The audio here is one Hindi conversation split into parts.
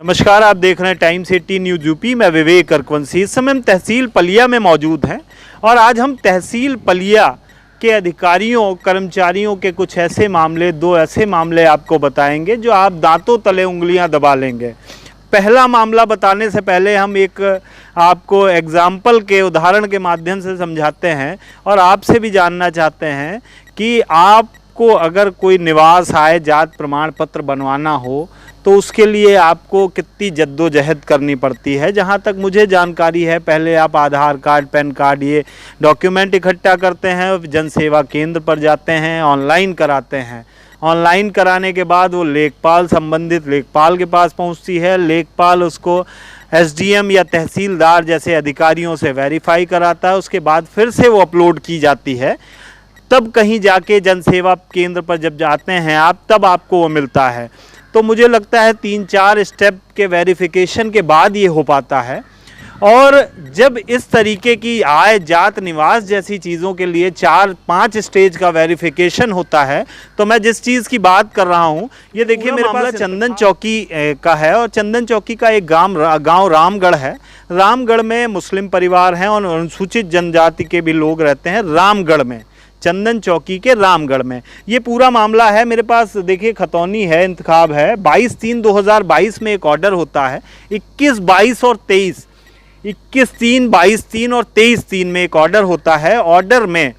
नमस्कार, आप देख रहे हैं टाइम्स 18 न्यूज़ यूपी। मैं विवेक अर्कवंशी। इस समय हम तहसील पलिया में मौजूद हैं और आज हम तहसील पलिया के अधिकारियों कर्मचारियों के कुछ ऐसे मामले, दो ऐसे मामले आपको बताएंगे जो आप दांतों तले उंगलियां दबा लेंगे। पहला मामला बताने से पहले हम एक आपको एग्जाम्पल के उदाहरण के माध्यम से समझाते हैं और आपसे भी जानना चाहते हैं कि आपको अगर कोई निवास आय जात प्रमाण पत्र बनवाना हो तो उसके लिए आपको कितनी जद्दोजहद करनी पड़ती है। जहाँ तक मुझे जानकारी है, पहले आप आधार कार्ड, पैन कार्ड, ये डॉक्यूमेंट इकट्ठा करते हैं, जन सेवा केंद्र पर जाते हैं, ऑनलाइन कराते हैं। ऑनलाइन कराने के बाद वो लेखपाल, संबंधित लेखपाल के पास पहुंचती है। लेखपाल उसको एसडीएम या तहसीलदार जैसे अधिकारियों से वेरीफाई कराता है। उसके बाद फिर से वो अपलोड की जाती है। तब कहीं जाके जन सेवा केंद्र पर जब जाते हैं आप, तब आपको वो मिलता है। तो मुझे लगता है 3-4 स्टेप के वेरिफिकेशन के बाद ये हो पाता है। और जब इस तरीके की आय, जात, निवास जैसी चीज़ों के लिए 4-5 स्टेज का वेरिफिकेशन होता है, तो मैं जिस चीज़ की बात कर रहा हूँ, ये देखिए मेरे पास चंदन चौकी का है और चंदन चौकी का एक गांव रामगढ़ है। रामगढ़ में मुस्लिम परिवार हैं और अनुसूचित जनजाति के भी लोग रहते हैं। रामगढ़ में, चंदन चौकी के रामगढ़ में ये पूरा मामला है। मेरे पास देखिए खतौनी है, इंतखाब है। 22/3/2022 में एक ऑर्डर होता है। 21, 22 और 23, 21/3, 22/3 और 23/3 में एक ऑर्डर होता है। ऑर्डर में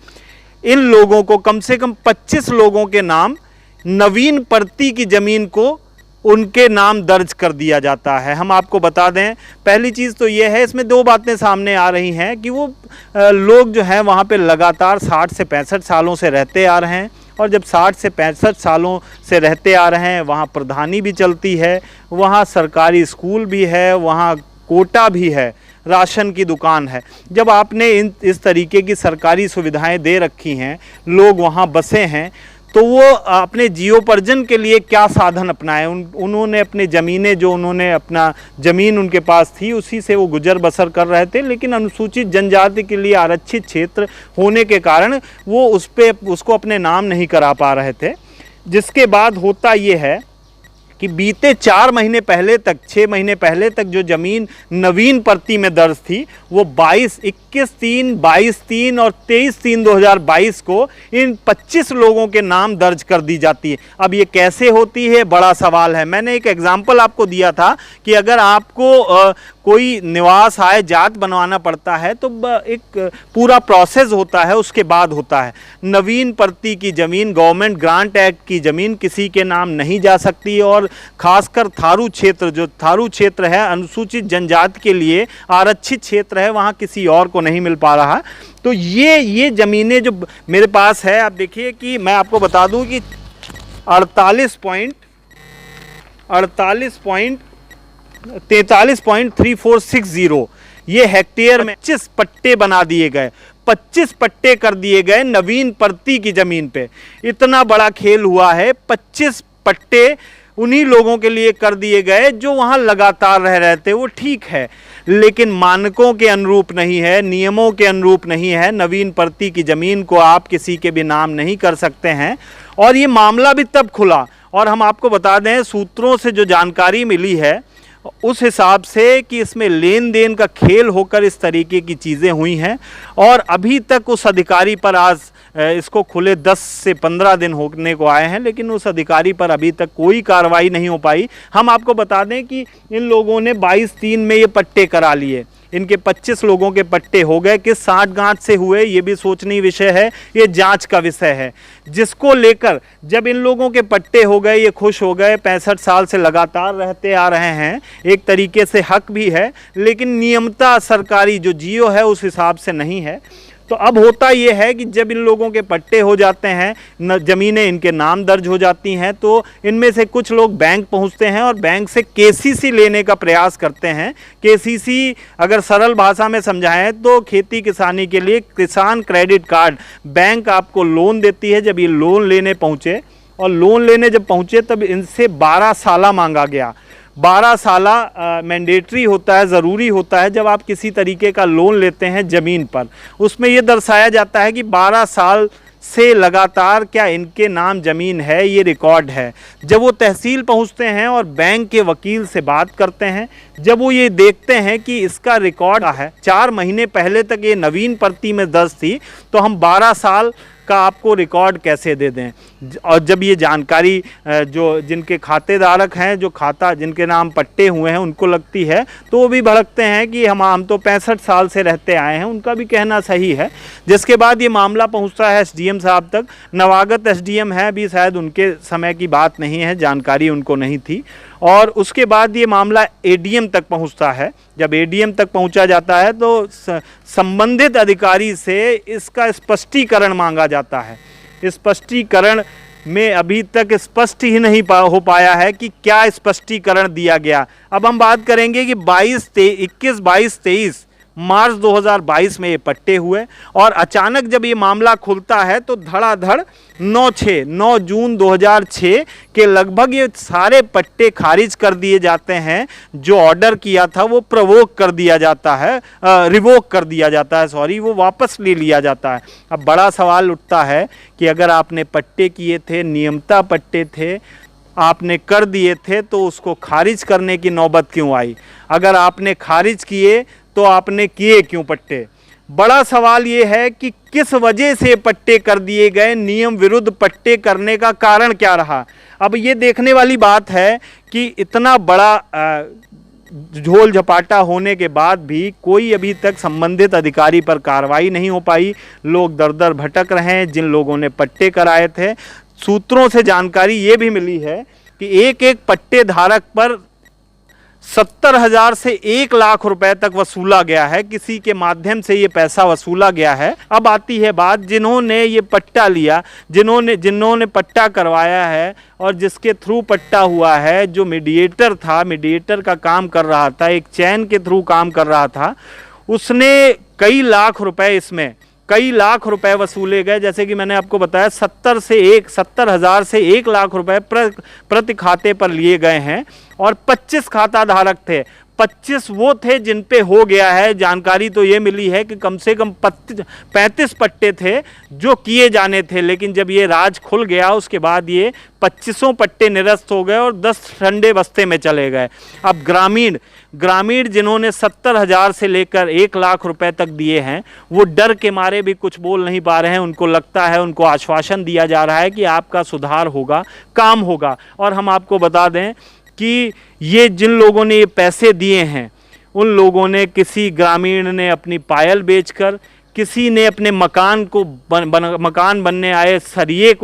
इन लोगों को, कम से कम 25 लोगों के नाम नवीन परती की ज़मीन को उनके नाम दर्ज कर दिया जाता है। हम आपको बता दें, पहली चीज़ तो ये है, इसमें दो बातें सामने आ रही हैं कि वो लोग जो हैं वहाँ पे लगातार 60 से 65 सालों से रहते आ रहे हैं। और जब 60 से 65 सालों से रहते आ रहे हैं, वहाँ प्रधानी भी चलती है, वहाँ सरकारी स्कूल भी है, वहाँ कोटा भी है, राशन की दुकान है। जब आपने इस तरीके की सरकारी सुविधाएं दे रखी हैं, लोग वहाँ बसे हैं, तो वो अपने जीवोपार्जन के लिए क्या साधन अपनाए? उन्होंने अपनी ज़मीनें, जो उन्होंने अपना ज़मीन उनके पास थी, उसी से वो गुजर बसर कर रहे थे। लेकिन अनुसूचित जनजाति के लिए आरक्षित क्षेत्र होने के कारण वो उसको अपने नाम नहीं करा पा रहे थे। जिसके बाद होता ये है कि बीते 4 महीने पहले तक, 6 महीने पहले तक जो ज़मीन नवीन परती में दर्ज थी, वो 21/3, 22/3 और 23/3/2022 को इन 25 लोगों के नाम दर्ज कर दी जाती है। अब ये कैसे होती है, बड़ा सवाल है। मैंने एक एग्जाम्पल आपको दिया था कि अगर आपको कोई निवास आय जात बनवाना पड़ता है तो एक पूरा प्रोसेस होता है, उसके बाद होता है। नवीन परती की ज़मीन, गवर्नमेंट ग्रांट एक्ट की ज़मीन किसी के नाम नहीं जा सकती। और खासकर थारू क्षेत्र, जो थारू क्षेत्र है अनुसूचित जनजाति के लिए आरक्षित क्षेत्र है, वहाँ किसी और को नहीं मिल पा रहा। तो ये ज़मीनें जो मेरे पास है, आप देखिए कि मैं आपको बता दूं कि 43.3460 ये हेक्टेयर में 25 पट्टे बना दिए गए, 25 पट्टे कर दिए गए नवीन परती की ज़मीन पे। इतना बड़ा खेल हुआ है। 25 पट्टे उन्हीं लोगों के लिए कर दिए गए जो वहाँ लगातार रह रहे थे। वो ठीक है, लेकिन मानकों के अनुरूप नहीं है, नियमों के अनुरूप नहीं है। नवीन परती की ज़मीन को आप किसी के भी नाम नहीं कर सकते हैं। और ये मामला भी तब खुला, और हम आपको बता दें, सूत्रों से जो जानकारी मिली है उस हिसाब से कि इसमें लेन देन का खेल होकर इस तरीके की चीज़ें हुई हैं। और अभी तक उस अधिकारी पर, आज इसको खुले 10 से 15 दिन होने को आए हैं, लेकिन उस अधिकारी पर अभी तक कोई कार्रवाई नहीं हो पाई। हम आपको बता दें कि इन लोगों ने 22/3 में ये पट्टे करा लिए। इनके 25 लोगों के पट्टे हो गए। किस साठगांठ से हुए, ये भी सोचनीय विषय है, ये जांच का विषय है। जिसको लेकर जब इन लोगों के पट्टे हो गए, ये खुश हो गए। 65 साल से लगातार रहते आ रहे हैं, एक तरीके से हक भी है, लेकिन नियमता सरकारी जो जियो है उस हिसाब से नहीं है। तो अब होता ये है कि जब इन लोगों के पट्टे हो जाते हैं, ज़मीनें इनके नाम दर्ज हो जाती हैं, तो इनमें से कुछ लोग बैंक पहुंचते हैं और बैंक से केसीसी लेने का प्रयास करते हैं। केसीसी अगर सरल भाषा में समझाएं तो खेती किसानी के लिए किसान क्रेडिट कार्ड। बैंक आपको लोन देती है। जब ये लोन लेने पहुँचे, और लोन लेने जब पहुँचे तब इनसे 12 साला मांगा गया। 12 साला मैंडेटरी होता है, ज़रूरी होता है जब आप किसी तरीके का लोन लेते हैं ज़मीन पर। उसमें ये दर्शाया जाता है कि 12 साल से लगातार क्या इनके नाम ज़मीन है, ये रिकॉर्ड है। जब वो तहसील पहुंचते हैं और बैंक के वकील से बात करते हैं, जब वो ये देखते हैं कि इसका रिकॉर्ड है 4 महीने पहले तक ये नवीन प्रति में दर्ज थी, तो हम 12 साल का आपको रिकॉर्ड कैसे दे दें। और जब ये जानकारी जो जिनके खातेधारक हैं, जो खाता जिनके नाम पट्टे हुए हैं, उनको लगती है, तो वो भी भड़कते हैं कि हम तो 65 साल से रहते आए हैं। उनका भी कहना सही है। जिसके बाद ये मामला पहुंचता है एसडीएम साहब तक। नवागत एसडीएम है, अभी शायद उनके समय की बात नहीं है, जानकारी उनको नहीं थी। और उसके बाद ये मामला एडीएम तक पहुंचता है। जब एडीएम तक पहुंचा जाता है तो संबंधित अधिकारी से इसका स्पष्टीकरण मांगा जाता है। स्पष्टीकरण में अभी तक स्पष्ट ही नहीं हो पाया है कि क्या स्पष्टीकरण दिया गया। अब हम बात करेंगे कि 21, 22, 23 मार्च 2022 में ये पट्टे हुए और अचानक जब ये मामला खुलता है तो धड़ाधड़ 9 जून 2006 के लगभग ये सारे पट्टे खारिज कर दिए जाते हैं। जो ऑर्डर किया था वो प्रवोक कर दिया जाता है, रिवोक कर दिया जाता है, सॉरी, वो वापस ले लिया जाता है। अब बड़ा सवाल उठता है कि अगर आपने पट्टे किए थे, नियमता पट्टे थे, आपने कर दिए थे, तो उसको खारिज करने की नौबत क्यों आई? अगर आपने खारिज किए तो आपने किए क्यों पट्टे? बड़ा सवाल ये है कि किस वजह से पट्टे कर दिए गए, नियम विरुद्ध पट्टे करने का कारण क्या रहा। अब ये देखने वाली बात है कि इतना बड़ा झोल झपाटा होने के बाद भी कोई अभी तक संबंधित अधिकारी पर कार्रवाई नहीं हो पाई। लोग दर दर भटक रहे हैं जिन लोगों ने पट्टे कराए थे। सूत्रों से जानकारी ये भी मिली है कि एक एक पट्टे धारक पर 70,000 से 1 लाख रुपए तक वसूला गया है। किसी के माध्यम से ये पैसा वसूला गया है। अब आती है बात, जिन्होंने ये पट्टा लिया, जिन्होंने पट्टा करवाया है और जिसके थ्रू पट्टा हुआ है, जो मीडिएटर था, मीडिएटर का काम कर रहा था, एक चैन के थ्रू काम कर रहा था, उसने कई लाख रुपए, इसमें कई लाख रुपए वसूले गए। जैसे कि मैंने आपको बताया 70,000 से 1 लाख रुपए प्रति खाते पर लिए गए हैं और 25 खाता धारक थे। 25 वो थे जिन पे हो गया है। जानकारी तो ये मिली है कि कम से कम 35 पट्टे थे जो किए जाने थे, लेकिन जब ये राज खुल गया उसके बाद ये 25 पट्टे निरस्त हो गए और 10 ठंडे बस्ते में चले गए। अब ग्रामीण जिन्होंने 70,000 से लेकर 1 लाख रुपए तक दिए हैं, वो डर के मारे भी कुछ बोल नहीं पा रहे हैं। उनको लगता है, उनको आश्वासन दिया जा रहा है कि आपका सुधार होगा, काम होगा। और हम आपको बता दें कि ये जिन लोगों ने ये पैसे दिए हैं, उन लोगों ने, किसी ग्रामीण ने अपनी पायल बेचकर, किसी ने अपने मकान को मकान बनने आए सरिये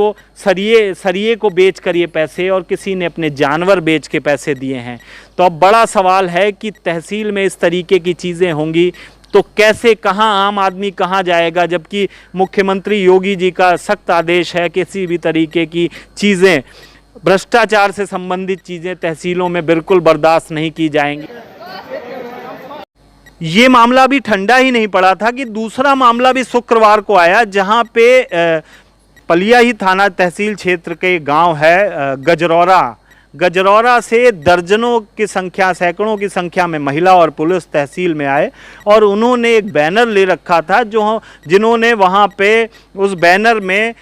को बेचकर ये पैसे, और किसी ने अपने जानवर बेच के पैसे दिए हैं। तो अब बड़ा सवाल है कि तहसील में इस तरीके की चीज़ें होंगी तो कैसे, कहाँ आम आदमी कहाँ जाएगा, जबकि मुख्यमंत्री योगी जी का सख्त आदेश है किसी भी तरीके की चीज़ें, भ्रष्टाचार से संबंधित चीज़ें तहसीलों में बिल्कुल बर्दाश्त नहीं की जाएंगी। ये मामला भी ठंडा ही नहीं पड़ा था कि दूसरा मामला भी शुक्रवार को आया, जहां पे पलिया ही थाना तहसील क्षेत्र के गांव है गजरौरा से दर्जनों की संख्या, सैकड़ों की संख्या में महिला और पुलिस तहसील में आए और उन्होंने एक बैनर ले रखा था, जिन्होंने वहां पे उस बैनर में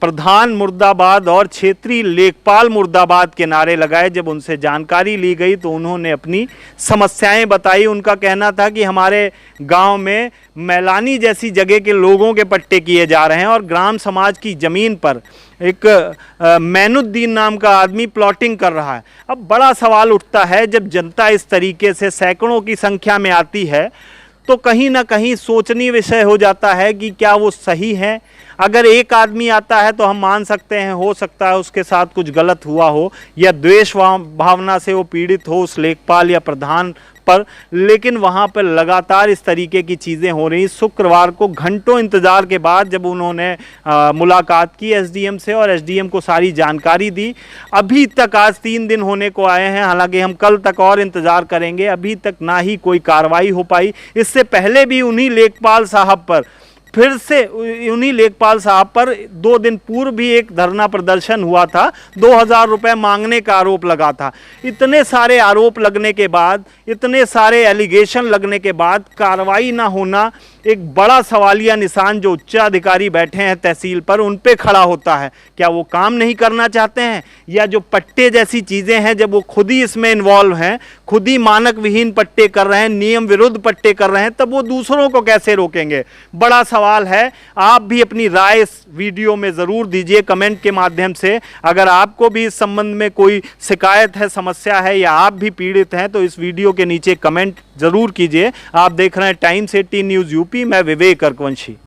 प्रधान मुर्दाबाद और क्षेत्रीय लेखपाल मुर्दाबाद के नारे लगाए। जब उनसे जानकारी ली गई तो उन्होंने अपनी समस्याएं बताई। उनका कहना था कि हमारे गांव में मैलानी जैसी जगह के लोगों के पट्टे किए जा रहे हैं और ग्राम समाज की ज़मीन पर एक मैनुद्दीन नाम का आदमी प्लॉटिंग कर रहा है। अब बड़ा सवाल उठता है, जब जनता इस तरीके से सैकड़ों की संख्या में आती है तो कहीं ना कहीं सोचनीय विषय हो जाता है कि क्या वो सही है। अगर एक आदमी आता है तो हम मान सकते हैं, हो सकता है उसके साथ कुछ गलत हुआ हो या द्वेष भावना से वो पीड़ित हो उस लेखपाल या प्रधान पर, लेकिन वहाँ पर लगातार इस तरीके की चीज़ें हो रही। शुक्रवार को घंटों इंतज़ार के बाद जब उन्होंने मुलाकात की एसडीएम से और एसडीएम को सारी जानकारी दी, अभी तक आज 3 दिन होने को आए हैं, हालांकि हम कल तक और इंतज़ार करेंगे, अभी तक ना ही कोई कार्रवाई हो पाई। इससे पहले भी उन्हीं लेखपाल साहब पर 2 दिन पूर्व भी एक धरना प्रदर्शन हुआ था, 2,000 रुपये मांगने का आरोप लगा था। इतने सारे आरोप लगने के बाद, इतने सारे एलिगेशन लगने के बाद कार्रवाई ना होना, एक बड़ा सवालिया निशान जो उच्चाधिकारी बैठे हैं तहसील पर उन पे खड़ा होता है। क्या वो काम नहीं करना चाहते हैं, या जो पट्टे जैसी चीज़ें हैं जब वो खुद ही इसमें इन्वॉल्व हैं, खुद ही मानक विहीन पट्टे कर रहे हैं, नियम विरुद्ध पट्टे कर रहे हैं, तब वो दूसरों को कैसे रोकेंगे? बड़ा सवाल है। आप भी अपनी राय इस वीडियो में ज़रूर दीजिए कमेंट के माध्यम से। अगर आपको भी इस संबंध में कोई शिकायत है, समस्या है, या आप भी पीड़ित हैं तो इस वीडियो के नीचे कमेंट ज़रूर कीजिए। आप देख रहे हैं टाइम्स 18 न्यूज़ यूपी, मैं विवेक अर्कवंशी।